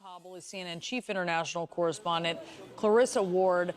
Kabul is CNN chief international correspondent Clarissa Ward.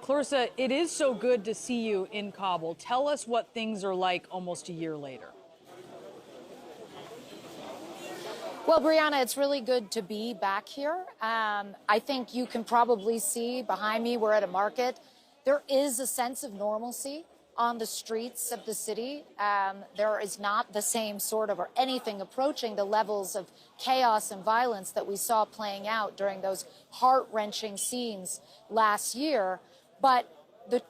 Clarissa, it is so good to see you in Kabul. Tell us what things are like almost a year later. Well, Brianna, it's really good to be back here. I think you can probably see behind me, we're at a market. There is a sense of normalcy on the streets of the city. There is not the same sort of or anything approaching the levels of chaos and violence that we saw playing out during those heart-wrenching scenes last year. But the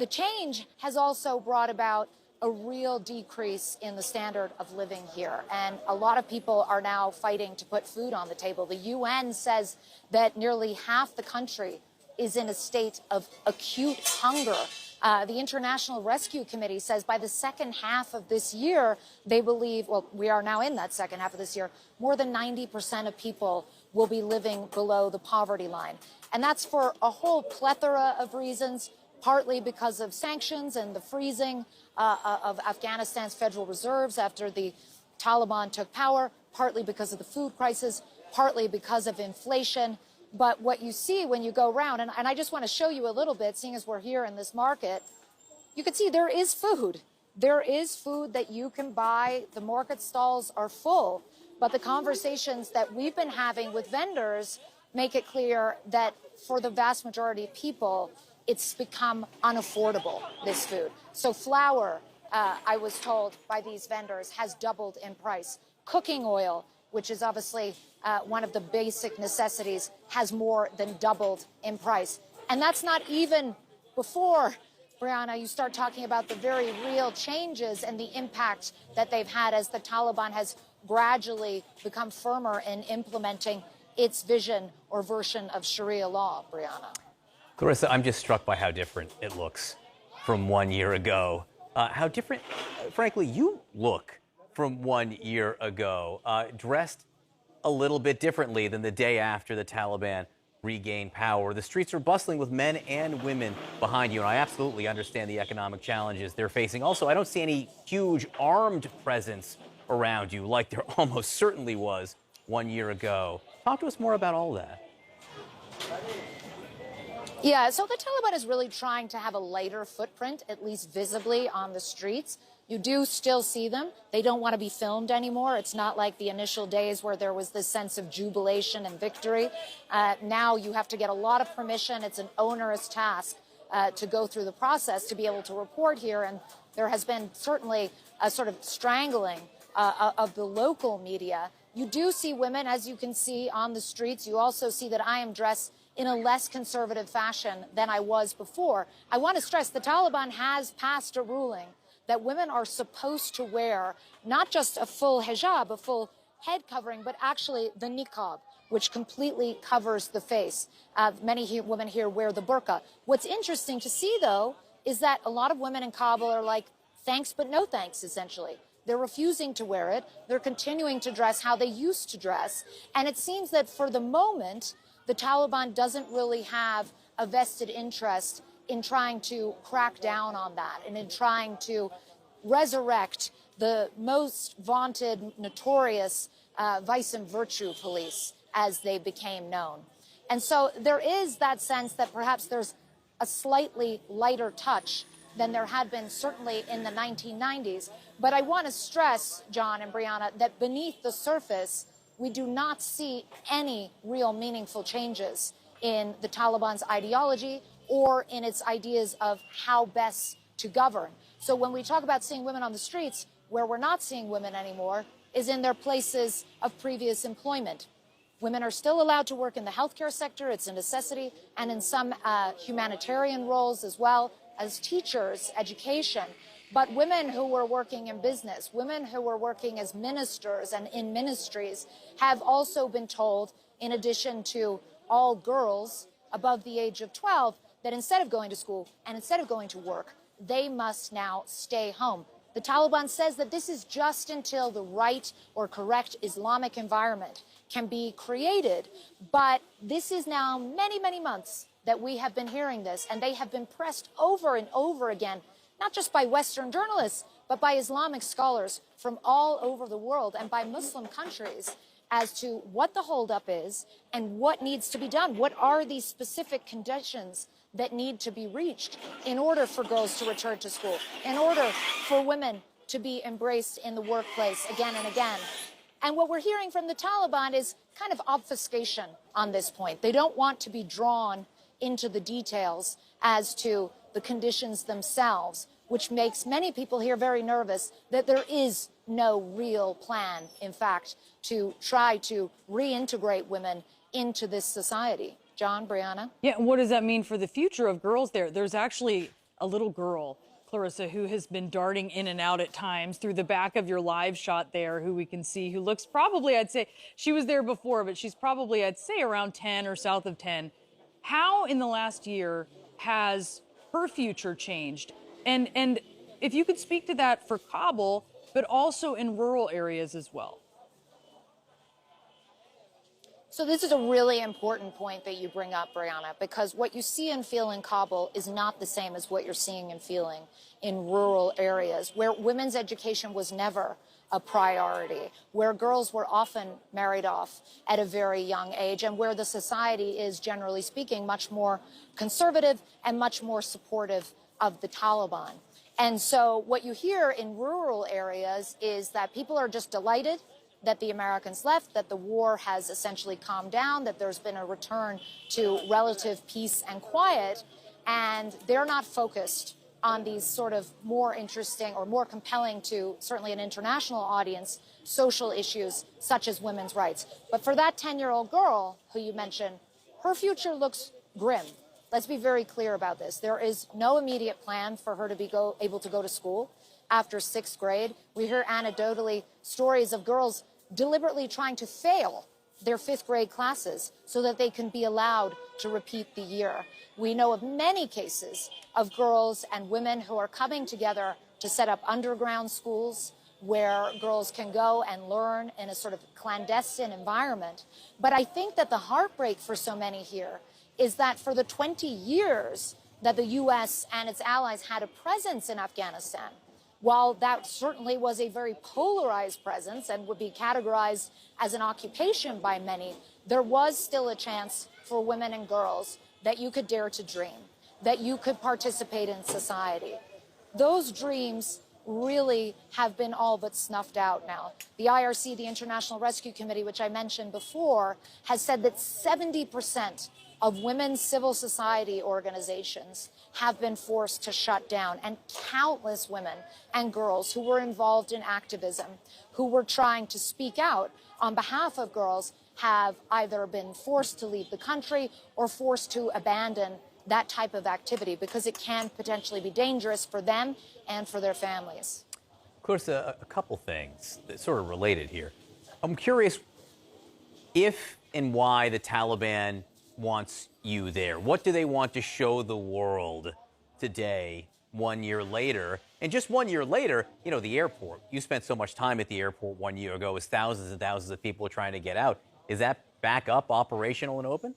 change has also brought about a real decrease in the standard of living here. And a lot of people are now fighting to put food on the table. The UN says that nearly half the country is in a state of acute hunger. The International Rescue Committee says by the second half of this year, they believe, well, we are now in that second half of this year, more than 90% of people will be living below the poverty line. And that's for a whole plethora of reasons, partly because of sanctions and the freezing of Afghanistan's federal reserves after the Taliban took power, partly because of the food crisis, partly because of inflation. But what you see when you go around, and I just want to show you a little bit, seeing as we're here in this market, you can see there is food. There is food that you can buy. The market stalls are full. But the conversations that we've been having with vendors make it clear that for the vast majority of people, it's become unaffordable, this food. So flour, I was told by these vendors, has doubled in price. Cooking oil, which is obviously one of the basic necessities, has more than doubled in price. And that's not even before, Brianna, you start talking about the very real changes and the impact that they've had as the Taliban has gradually become firmer in implementing its vision or version of Sharia law, Brianna. Clarissa, I'm just struck by how different it looks from 1 year ago. How different, frankly, you look from 1 year ago, dressed a little bit differently than the day after the Taliban regained power. The streets are bustling with men and women behind you, and I absolutely understand the economic challenges they're facing. Also, I don't see any huge armed presence around you like there almost certainly was 1 year ago. Talk to us more about all that. Yeah, so the Taliban is really trying to have a lighter footprint, at least visibly on the streets. You do still see them. They don't want to be filmed anymore. It's not like the initial days where there was this sense of jubilation and victory. Now you have to get a lot of permission. It's an onerous task to go through the process to be able to report here. And there has been certainly a sort of strangling of the local media. You do see women, as you can see, on the streets. You also see that I am dressed in a less conservative fashion than I was before. I want to stress the Taliban has passed a ruling that women are supposed to wear not just a full hijab, a full head covering, but actually the niqab, which completely covers the face. Many women here wear the burqa. What's interesting to see, though, is that a lot of women in Kabul are like, thanks but no thanks, essentially. They're refusing to wear it. They're continuing to dress how they used to dress. And it seems that for the moment, the Taliban doesn't really have a vested interest in trying to crack down on that and in trying to resurrect the most vaunted, notorious vice and virtue police as they became known. And so there is that sense that perhaps there's a slightly lighter touch than there had been certainly in the 1990s. But I want to stress, John and Brianna, that beneath the surface, we do not see any real meaningful changes in the Taliban's ideology or in its ideas of how best to govern. So when we talk about seeing women on the streets, where we're not seeing women anymore is in their places of previous employment. Women are still allowed to work in the healthcare sector, it's a necessity, and in some humanitarian roles as well as teachers, education. But women who were working in business, women who were working as ministers and in ministries have also been told, in addition to all girls above the age of 12, that instead of going to school and instead of going to work, they must now stay home. The Taliban says that this is just until the right or correct Islamic environment can be created. But this is now many, many months that we have been hearing this, and they have been pressed over and over again, not just by Western journalists, but by Islamic scholars from all over the world and by Muslim countries. as to what the holdup is and what needs to be done. What are these specific conditions that need to be reached in order for girls to return to school, in order for women to be embraced in the workplace again and again? And what we're hearing from the Taliban is kind of obfuscation on this point. They don't want to be drawn into the details as to the conditions themselves, which makes many people here very nervous that there is no real plan, in fact, to try to reintegrate women into this society. John, Brianna? Yeah, and what does that mean for the future of girls there? There's actually a little girl, Clarissa, who has been darting in and out at times through the back of your live shot there, who we can see, who looks probably, I'd say, she was there before, but she's probably, I'd say, around 10 or south of 10. How in the last year has her future changed? And if you could speak to that for Kabul, but also in rural areas as well. So this is a really important point that you bring up, Brianna, because what you see and feel in Kabul is not the same as what you're seeing and feeling in rural areas, where women's education was never a priority, where girls were often married off at a very young age, and where the society is, generally speaking, much more conservative and much more supportive of the Taliban. And so what you hear in rural areas is that people are just delighted that the Americans left, that the war has essentially calmed down, that there's been a return to relative peace and quiet, and they're not focused on these sort of more interesting or more compelling to certainly an international audience social issues such as women's rights. But for that 10-year-old girl who you mentioned, her future looks grim. Let's be very clear about this. There is no immediate plan for her to be able to go to school after 6th grade. We hear anecdotally stories of girls deliberately trying to fail their 5th grade classes so that they can be allowed to repeat the year. We know of many cases of girls and women who are coming together to set up underground schools where girls can go and learn in a sort of clandestine environment. But I think that the heartbreak for so many here is that for the 20 years that the U.S. and its allies had a presence in Afghanistan, while that certainly was a very polarized presence and would be categorized as an occupation by many, there was still a chance for women and girls that you could dare to dream, that you could participate in society. Those dreams really have been all but snuffed out now. The IRC, the International Rescue Committee, which I mentioned before, has said that 70% of women's civil society organizations have been forced to shut down, and countless women and girls who were involved in activism, who were trying to speak out on behalf of girls, have either been forced to leave the country or forced to abandon that type of activity because it can potentially be dangerous for them and for their families. Of course, a couple things that sort of related here. I'm curious if and why the Taliban wants you there. What do they want to show the world today, 1 year later? And just 1 year later, you know, the airport. You spent so much time at the airport 1 year ago as thousands and thousands of people are trying to get out. Is that back up, operational and open?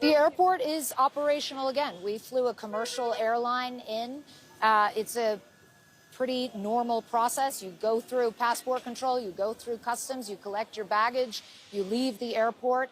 The airport is operational again. We flew a commercial airline in. It's a pretty normal process. You go through passport control, you go through customs, you collect your baggage, you leave the airport.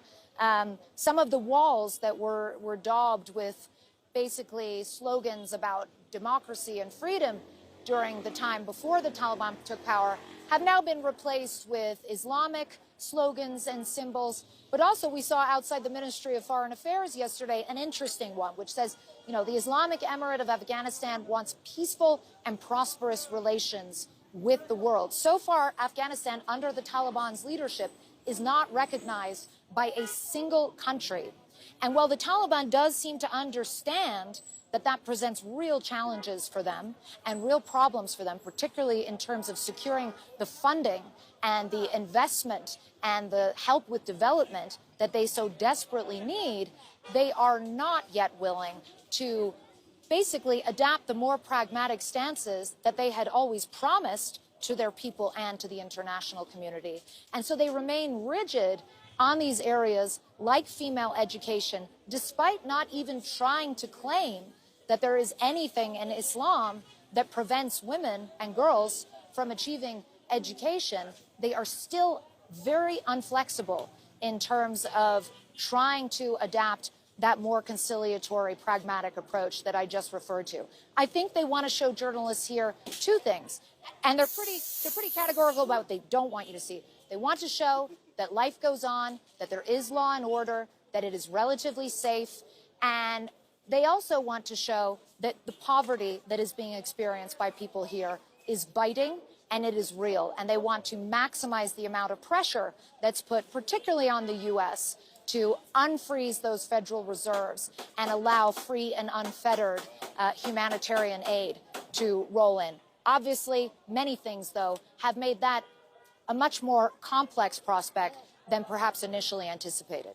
Some of the walls that were daubed with basically slogans about democracy and freedom during the time before the Taliban took power have now been replaced with Islamic slogans and symbols. But also we saw outside the Ministry of Foreign Affairs yesterday an interesting one, which says, you know, the Islamic Emirate of Afghanistan wants peaceful and prosperous relations with the world. So far, Afghanistan, under the Taliban's leadership, is not recognized by a single country. And while the Taliban does seem to understand that that presents real challenges for them and real problems for them, particularly in terms of securing the funding and the investment and the help with development that they so desperately need, they are not yet willing to basically adapt the more pragmatic stances that they had always promised to their people and to the international community. And so they remain rigid on these areas like female education, despite not even trying to claim that there is anything in Islam that prevents women and girls from achieving education, they are still very unflexible in terms of trying to adapt that more conciliatory, pragmatic approach that I just referred to. I think they want to show journalists here two things, and they're pretty categorical about what they don't want you to see. They want to show that life goes on, that there is law and order, that it is relatively safe, and they also want to show that the poverty that is being experienced by people here is biting and it is real. And they want to maximize the amount of pressure that's put, particularly on the U.S., to unfreeze those federal reserves and allow free and unfettered humanitarian aid to roll in. Obviously, many things, though, have made that a much more complex prospect than perhaps initially anticipated.